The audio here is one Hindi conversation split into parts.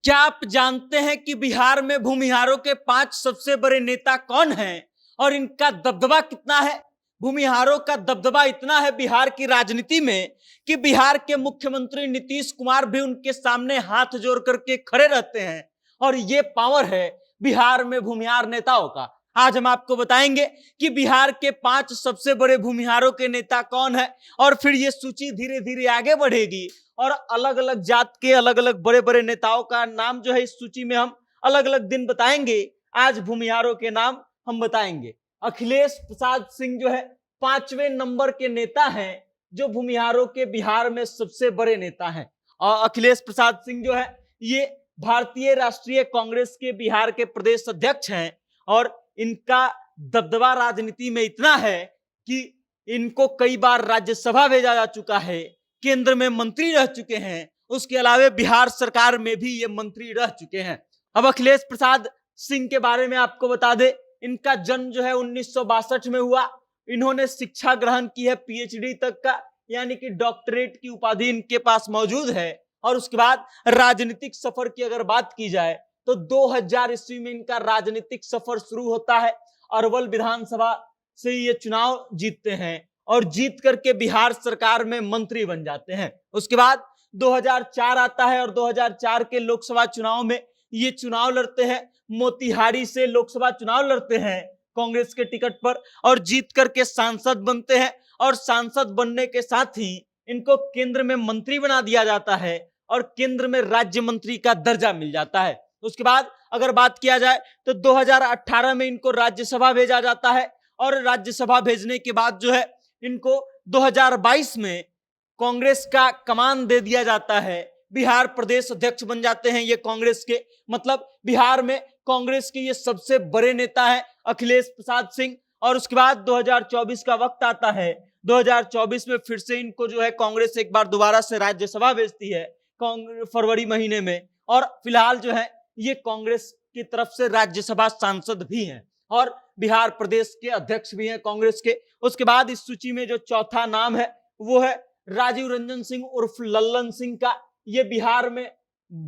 क्या आप जानते हैं कि बिहार में भूमिहारों के 5 सबसे बड़े नेता कौन हैं और इनका दबदबा कितना है? भूमिहारों का दबदबा इतना है बिहार की राजनीति में कि बिहार के मुख्यमंत्री नीतीश कुमार भी उनके सामने हाथ जोड़ करके खड़े रहते हैं और ये पावर है बिहार में भूमिहार नेताओं का। आज हम आपको बताएंगे कि बिहार के 5 सबसे बड़े भूमिहारों के नेता कौन है और फिर ये सूची धीरे धीरे आगे बढ़ेगी और अलग अलग जात के अलग अलग बड़े बड़े नेताओं का नाम जो है इस सूची में हम अलग अलग दिन बताएंगे। आज भूमिहारों के नाम हम बताएंगे। अखिलेश प्रसाद सिंह जो है 5वें नंबर के नेता हैं जो भूमिहारों के बिहार में सबसे बड़े नेता हैं। और अखिलेश प्रसाद सिंह जो है ये भारतीय राष्ट्रीय कांग्रेस के बिहार के प्रदेश अध्यक्ष हैं और इनका दबदबा राजनीति में इतना है कि इनको कई बार राज्यसभा भेजा जा चुका है, केंद्र में मंत्री रह चुके हैं, उसके अलावा बिहार सरकार में भी ये मंत्री रह चुके हैं। अब अखिलेश प्रसाद सिंह के बारे में आपको बता दे, इनका जन्म जो है 1962 में हुआ। इन्होंने शिक्षा ग्रहण की है पीएचडी तक का, यानी कि डॉक्टरेट की उपाधि इनके पास मौजूद है। और उसके बाद राजनीतिक सफर की अगर बात की जाए तो 2000 ईस्वी में इनका राजनीतिक सफर शुरू होता है। अरवल विधानसभा से ये चुनाव जीतते हैं और जीत करके बिहार सरकार में मंत्री बन जाते हैं। उसके बाद 2004 आता है और 2004 के लोकसभा चुनाव में ये चुनाव लड़ते हैं। मोतिहारी से लोकसभा चुनाव लड़ते हैं कांग्रेस के टिकट पर और जीत करके सांसद बनते हैं और सांसद बनने के साथ ही इनको केंद्र में मंत्री बना दिया जाता है और केंद्र में राज्य मंत्री का दर्जा मिल जाता है। उसके बाद अगर बात किया जाए तो 2018 में इनको राज्यसभा भेजा जाता है और राज्यसभा भेजने के बाद जो है इनको 2022 में कांग्रेस का कमान दे दिया जाता है। बिहार प्रदेश अध्यक्ष बन जाते हैं ये कांग्रेस के, मतलब बिहार में कांग्रेस के ये सबसे बड़े नेता हैं अखिलेश प्रसाद सिंह। और उसके बाद 2024 का वक्त आता है। 2024 में फिर से इनको जो है कांग्रेस एक बार दोबारा से राज्यसभा भेजती है फरवरी महीने में, और फिलहाल जो है ये कांग्रेस की तरफ से राज्यसभा सांसद भी हैं और बिहार प्रदेश के अध्यक्ष भी हैं कांग्रेस के। उसके बाद इस सूची में जो चौथा नाम है वो है राजीव रंजन सिंह उर्फ लल्लन सिंह का। ये बिहार में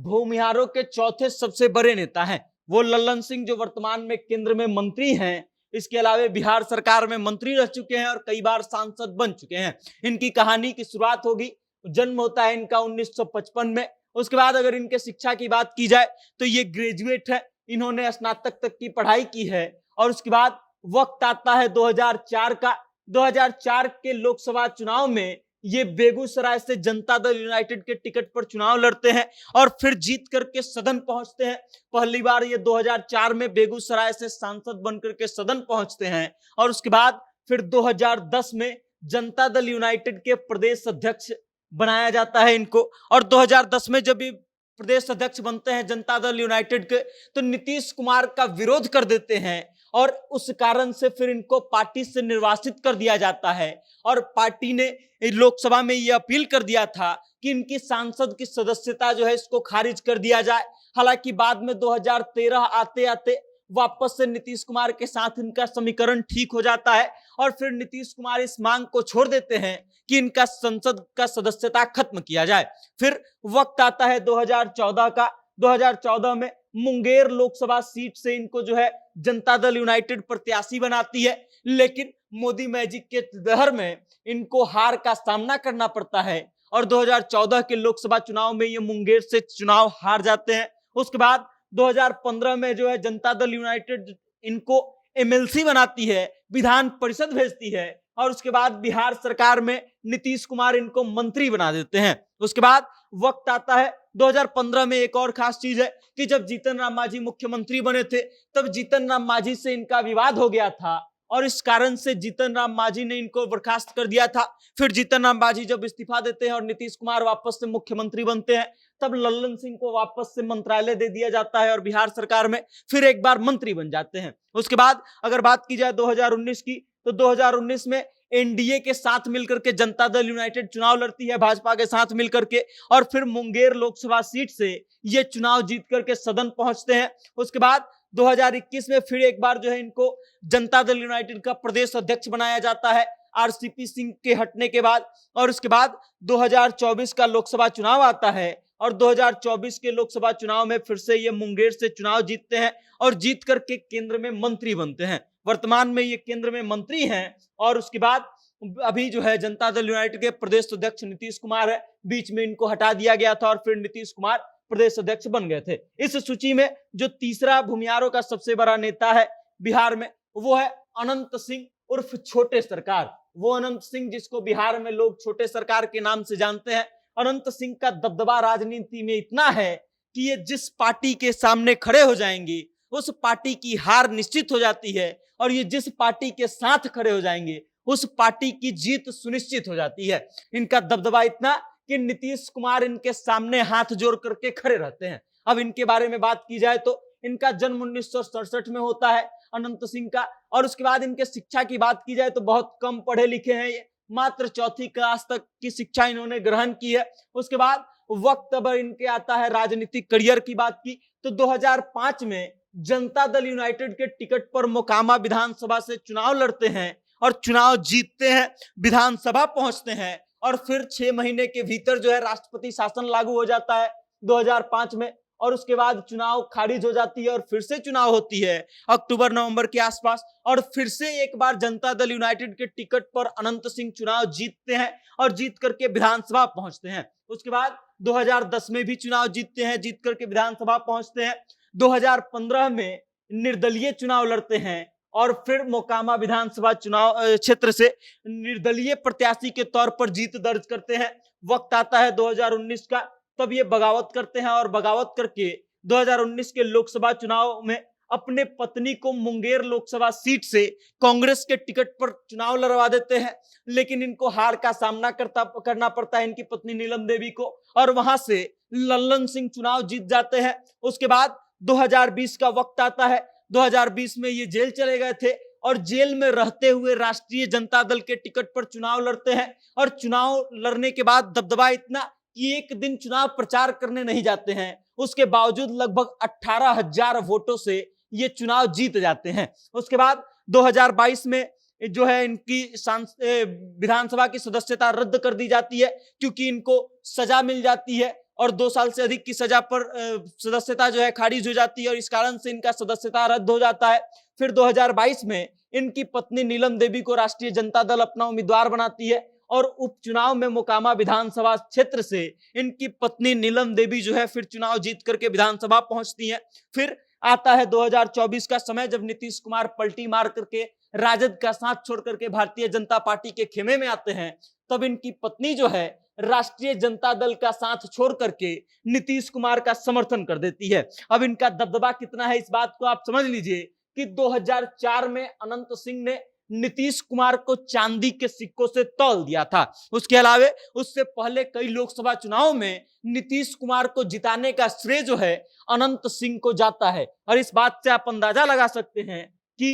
भूमिहारों के चौथे सबसे बड़े नेता हैं। वो लल्लन सिंह जो वर्तमान में केंद्र में मंत्री हैं, इसके अलावा बिहार सरकार में मंत्री रह चुके हैं और कई बार सांसद बन चुके हैं। इनकी कहानी की शुरुआत होगी, जन्म होता है इनका 1955 में। उसके बाद अगर इनके शिक्षा की बात की जाए तो ये ग्रेजुएट है, इन्होंने स्नातक तक की पढ़ाई की है। और उसके बाद वक्त आता है 2004 का। 2004 के लोकसभा चुनाव में ये बेगूसराय से जनता दल यूनाइटेड के टिकट पर चुनाव लड़ते हैं और फिर जीत करके सदन पहुंचते हैं। पहली बार ये 2004 में बेगूसराय से सांसद बनकर के सदन पहुंचते हैं और उसके बाद फिर 2010 में जनता दल यूनाइटेड के प्रदेश अध्यक्ष बनाया जाता है इनको। और 2010 में जब ये प्रदेश अध्यक्ष बनते हैं जनता दल यूनाइटेड के, तो नीतीश कुमार का विरोध कर देते हैं और उस कारण से फिर इनको पार्टी से निर्वासित कर दिया जाता है। और पार्टी ने लोकसभा में यह अपील कर दिया था कि इनकी सांसद की सदस्यता जो है इसको खारिज कर दिया जाए। हालांकि बाद में 2013 आते आते वापस से नीतीश कुमार के साथ इनका समीकरण ठीक हो जाता है और फिर नीतीश कुमार इस मांग को छोड़ देते हैं कि इनका संसद का सदस्यता खत्म किया जाए। फिर वक्त आता है 2014 का। 2014 में मुंगेर लोकसभा सीट से इनको जो है जनता दल यूनाइटेड प्रत्याशी बनाती है, लेकिन मोदी मैजिक के लहर में इनको हार का सामना करना पड़ता है और 2014 के लोकसभा चुनाव में ये मुंगेर से चुनाव हार जाते हैं। उसके बाद 2015 में जो है जनता दल यूनाइटेड इनको एमएलसी बनाती है, विधान परिषद भेजती है और उसके बाद बिहार सरकार में नीतीश कुमार इनको मंत्री बना देते हैं। उसके बाद वक्त आता है 2015 में। एक और खास चीज है कि जब जीतन राम मांझी मुख्यमंत्री बने थे तब जीतन राम मांझी से इनका विवाद हो गया था और इस कारण से जीतन राम मांझी ने इनको बर्खास्त कर दिया था। फिर जीतन राम मांझी जब इस्तीफा देते हैं और नीतीश कुमार वापस से मुख्यमंत्री बनते हैं, तब लल्लन सिंह को वापस से मंत्रालय दे दिया जाता है और बिहार सरकार में फिर एक बार मंत्री बन जाते हैं। उसके बाद अगर बात की जाए 2019 की, तो 2019 में एनडीए के साथ मिलकर के जनता दल यूनाइटेड चुनाव लड़ती है भाजपा के साथ मिलकर के और फिर मुंगेर लोकसभा सीट से ये चुनाव जीत करके सदन पहुंचते हैं। उसके बाद 2021 में फिर एक बार जो है इनको जनता दल यूनाइटेड का प्रदेश अध्यक्ष बनाया जाता है आरसीपी सिंह के हटने के बाद। और उसके बाद 2024 का लोकसभा चुनाव आता है और 2024 के लोकसभा चुनाव में फिर से ये मुंगेर से चुनाव जीतते हैं और जीत करके केंद्र में मंत्री बनते हैं। वर्तमान में ये केंद्र में मंत्री हैं और उसके बाद अभी जो है जनता दल यूनाइटेड के प्रदेश अध्यक्ष नीतीश कुमार है, बीच में इनको हटा दिया गया था और फिर नीतीश कुमार प्रदेश अध्यक्ष बन गए थे। इस सूची में जो तीसरा भूमिहारों का सबसे बड़ा नेता है बिहार में, वो है अनंत सिंह उर्फ छोटे सरकार। वो अनंत सिंह जिसको बिहार में लोग छोटे सरकार के नाम से जानते हैं। अनंत सिंह का दबदबा राजनीति में इतना है कि ये जिस पार्टी के सामने खड़े हो जाएंगे उस पार्टी की हार निश्चित हो जाती है और ये जिस पार्टी के साथ खड़े हो जाएंगे उस पार्टी की जीत सुनिश्चित हो जाती है। इनका दबदबा इतना कि नीतीश कुमार इनके सामने हाथ जोड़ करके खड़े रहते हैं। अब इनके बारे में बात की जाए तो इनका जन्म 1967 में होता है अनंत सिंह का, और उसके बाद इनके शिक्षा की बात की जाए तो बहुत कम पढ़े लिखे हैं ये, मात्र 4वीं क्लास तक की शिक्षा इन्होंने ग्रहण की है। उसके बाद वक्त अब इनके आता है राजनीतिक करियर की बात की तो 2005 में जनता दल यूनाइटेड के टिकट पर मोकामा विधानसभा से चुनाव लड़ते हैं और चुनाव जीतते हैं, विधानसभा पहुंचते हैं और फिर 6 महीने के भीतर जो है राष्ट्रपति शासन लागू हो जाता है 2005 में, और उसके बाद चुनाव खारिज हो जाती है और फिर से चुनाव होती है अक्टूबर नवंबर के आसपास, और फिर से एक बार जनता दल यूनाइटेड के टिकट पर अनंत सिंह चुनाव जीतते हैं और जीत करके विधानसभा पहुंचते हैं। उसके बाद 2010 में भी चुनाव जीतते हैं, जीत करके विधानसभा पहुंचते हैं। 2015 में निर्दलीय चुनाव लड़ते हैं और फिर मोकामा विधानसभा चुनाव क्षेत्र से निर्दलीय प्रत्याशी के तौर पर जीत दर्ज करते हैं। वक्त आता है 2019 का, तब ये बगावत करते हैं और बगावत करके 2019 के लोकसभा चुनाव में अपने पत्नी को मुंगेर लोकसभा सीट से कांग्रेस के टिकट पर चुनाव लड़वा देते हैं, लेकिन इनको हार का सामना करना पड़ता है इनकी पत्नी नीलम देवी को, और वहां से लल्लन सिंह चुनाव जीत जाते हैं। उसके बाद 2020 का वक्त आता है। 2020 में ये जेल चले गए थे और जेल में रहते हुए राष्ट्रीय जनता दल के टिकट पर चुनाव लड़ते हैं, और चुनाव लड़ने के बाद दबदबा इतना कि एक दिन चुनाव प्रचार करने नहीं जाते हैं, उसके बावजूद लगभग 18,000 वोटों से ये चुनाव जीत जाते हैं। उसके बाद 2022 में जो है इनकी विधानसभा की सदस्यता रद्द कर दी जाती है क्योंकि इनको सजा मिल जाती है और 2 साल से अधिक की सजा पर सदस्यता जो है खारिज हो जाती है और इस कारण से इनका सदस्यता रद्द हो जाता है। फिर 2022 में इनकी पत्नी नीलम देवी को राष्ट्रीय जनता दल अपना उम्मीदवार बनाती है और उपचुनाव में मोकामा विधानसभा क्षेत्र से इनकी पत्नी नीलम देवी जो है फिर चुनाव जीत करके विधानसभा पहुंचती हैं। फिर आता है 2024 का समय, जब नीतीश कुमार पलटी मार करके राजद का साथ छोड़ करके भारतीय जनता पार्टी के खेमे में आते हैं, तब इनकी पत्नी जो है राष्ट्रीय जनता दल का साथ छोड़ करके नीतीश कुमार का समर्थन कर देती है। अब इनका दबदबा कितना है इस बात को आप समझ लीजिए कि 2004 में अनंत सिंह ने नीतीश कुमार को चांदी के सिक्कों से तौल दिया था। उसके अलावा उससे पहले कई लोकसभा चुनाव में नीतीश कुमार को जिताने का श्रेय जो है अनंत सिंह को जाता है, और इस बात से आप अंदाजा लगा सकते हैं कि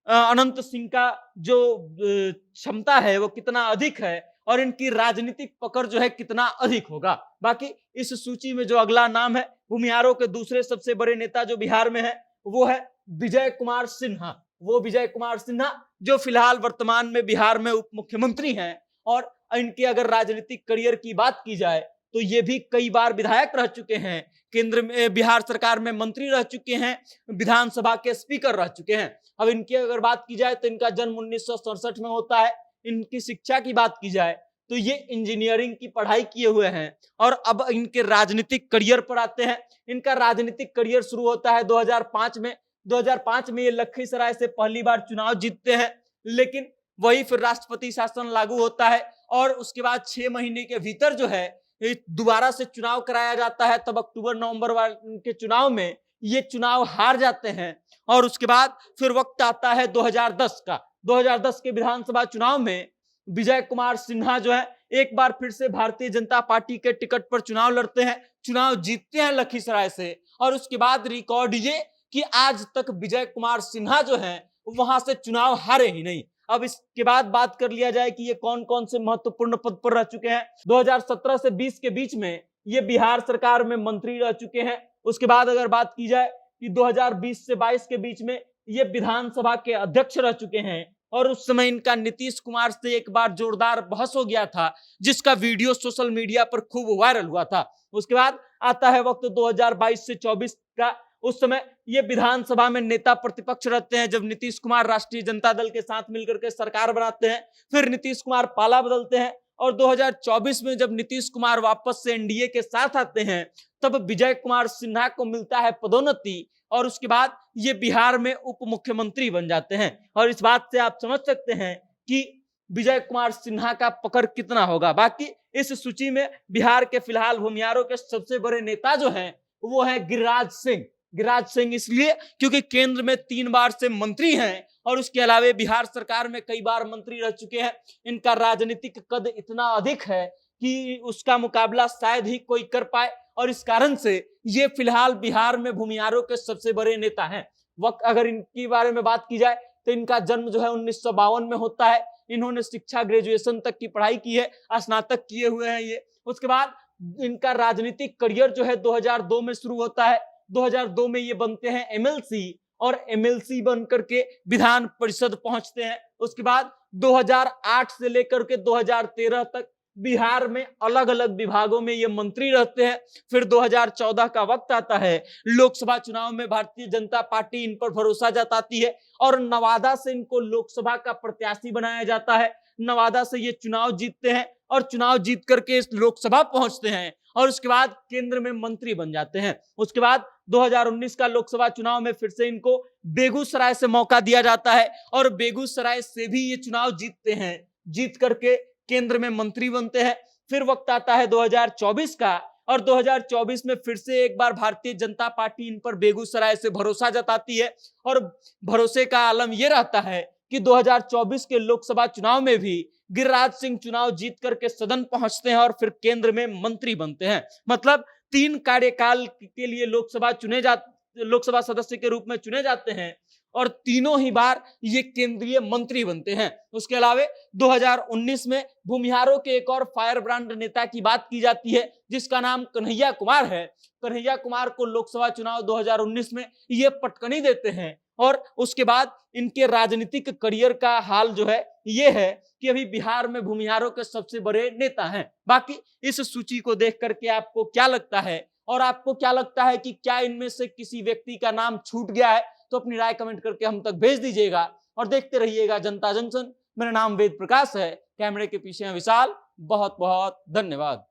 अनंत सिंह का जो क्षमता है वो कितना अधिक है और इनकी राजनीतिक पकड़ जो है कितना अधिक होगा। बाकी इस सूची में जो अगला नाम है भूमिहारों के दूसरे सबसे बड़े नेता जो बिहार में है वो है विजय कुमार सिन्हा। वो विजय कुमार सिन्हा जो फिलहाल वर्तमान में बिहार में उप मुख्यमंत्री हैं, और इनके अगर राजनीतिक करियर की बात की जाए तो ये भी कई बार विधायक रह चुके हैं, केंद्र में बिहार सरकार में मंत्री रह चुके हैं, विधानसभा के स्पीकर रह चुके हैं। अब इनकी अगर बात की जाए तो इनका जन्म 1967 में होता है। इनकी शिक्षा की बात की जाए तो ये इंजीनियरिंग की पढ़ाई किए हुए हैं, और अब इनके राजनीतिक करियर पर आते हैं। इनका राजनीतिक करियर शुरू होता है 2005 में। 2005 में ये लखीसराय से पहली बार चुनाव जीतते हैं, लेकिन वही फिर राष्ट्रपति शासन लागू होता है और उसके बाद 6 महीने के भीतर जो है दोबारा से चुनाव कराया जाता है। तब अक्टूबर नवंबर के चुनाव में ये चुनाव हार जाते हैं, और उसके बाद फिर वक्त आता है 2010 का। 2010 के विधानसभा चुनाव में विजय कुमार सिन्हा जो है एक बार फिर से भारतीय जनता पार्टी के टिकट पर चुनाव लड़ते हैं, चुनाव जीतते हैं लखीसराय से, और उसके बाद रिकॉर्ड ये कि आज तक विजय कुमार सिन्हा जो है वहां से चुनाव हारे ही नहीं। अब इसके बाद बात कर लिया जाए कि ये कौन कौन से महत्वपूर्ण पद पर रह चुके हैं। 2017 से 20 के बीच में ये बिहार सरकार में मंत्री रह चुके हैं। उसके बाद अगर बात की जाए कि 2020 से 22 के बीच में ये विधानसभा के अध्यक्ष रह चुके हैं, और उस समय इनका नीतीश कुमार से एक बार जोरदार बहस हो गया था, जिसका वीडियो सोशल मीडिया पर खूब वायरल हुआ था। उसके बाद आता है वक्त 2022 से 24 का। उस समय ये विधानसभा में नेता प्रतिपक्ष रहते हैं, जब नीतीश कुमार राष्ट्रीय जनता दल के साथ मिलकर के सरकार बनाते हैं। फिर नीतीश कुमार पाला बदलते हैं और 2024 में जब नीतीश कुमार वापस से एनडीए के साथ आते हैं, तब विजय कुमार सिन्हा को मिलता है पदोन्नति और उसके बाद ये बिहार में उप मुख्यमंत्री बन जाते हैं। और इस बात से आप समझ सकते हैं कि विजय कुमार सिन्हा का पकड़ कितना होगा। बाकी इस सूची में बिहार के फिलहाल भूमिहारों के सबसे बड़े नेता जो हैं वो है गिरिराज सिंह। गिरिराज सिंह इसलिए क्योंकि केंद्र में 3 बार से मंत्री हैं और उसके अलावा बिहार सरकार में कई बार मंत्री रह चुके हैं। इनका राजनीतिक कद इतना अधिक है कि उसका मुकाबला शायद ही कोई कर पाए और इस कारण से ये फिलहाल बिहार में भूमिहारों के सबसे बड़े नेता हैं। वक्त अगर इनके बारे में बात की जाए तो इनका जन्म जो है 1952 में होता है। इन्होंने शिक्षा ग्रेजुएशन तक की पढ़ाई की है, स्नातक किए हुए हैं ये। उसके बाद इनका राजनीतिक करियर जो है 2002 में शुरू होता है। 2002 में ये बनते हैं एमएलसी और एमएलसी बनकर के विधान परिषद पहुंचते हैं। उसके बाद 2008 से लेकर के 2013 तक बिहार में अलग अलग विभागों में ये मंत्री रहते हैं। फिर 2014 का वक्त आता है, लोकसभा चुनाव में भारतीय जनता पार्टी इन पर भरोसा जताती है और नवादा से इनको लोकसभा का प्रत्याशी बनाया जाता है। नवादा से ये चुनाव जीतते हैं और चुनाव जीत करके लोकसभा पहुंचते हैं और उसके बाद केंद्र में मंत्री बन जाते हैं। उसके बाद 2019 का लोकसभा चुनाव में फिर से इनको बेगूसराय से मौका दिया जाता है और बेगूसराय से भी ये चुनाव जीतते हैं। जीत करके केंद्र में मंत्री बनते हैं। फिर वक्त आता है 2024 का और 2024 में फिर से एक बार भारतीय जनता पार्टी इन पर बेगूसराय से भरोसा जताती है और भरोसे का आलम यह रहता है कि 2024 के लोकसभा चुनाव में भी गिरिराज सिंह चुनाव जीत करके सदन पहुंचते हैं और फिर केंद्र में मंत्री बनते हैं। मतलब 3 कार्यकाल के लिए लोकसभा सदस्य के रूप में चुने जाते हैं और तीनों ही बार ये केंद्रीय मंत्री बनते हैं। उसके अलावा 2019 में भूमिहारों के एक और फायर ब्रांड नेता की बात की जाती है, जिसका नाम कन्हैया कुमार है। कन्हैया कुमार को लोकसभा चुनाव 2019 में ये पटकनी देते हैं और उसके बाद इनके राजनीतिक करियर का हाल जो है ये है कि अभी बिहार में भूमिहारों के सबसे बड़े नेता हैं। बाकी इस सूची को देख करके आपको क्या लगता है और आपको क्या लगता है कि क्या इनमें से किसी व्यक्ति का नाम छूट गया है? तो अपनी राय कमेंट करके हम तक भेज दीजिएगा और देखते रहिएगा जनता जंक्शन। मेरा नाम वेद प्रकाश है, कैमरे के पीछे है विशाल। बहुत बहुत धन्यवाद।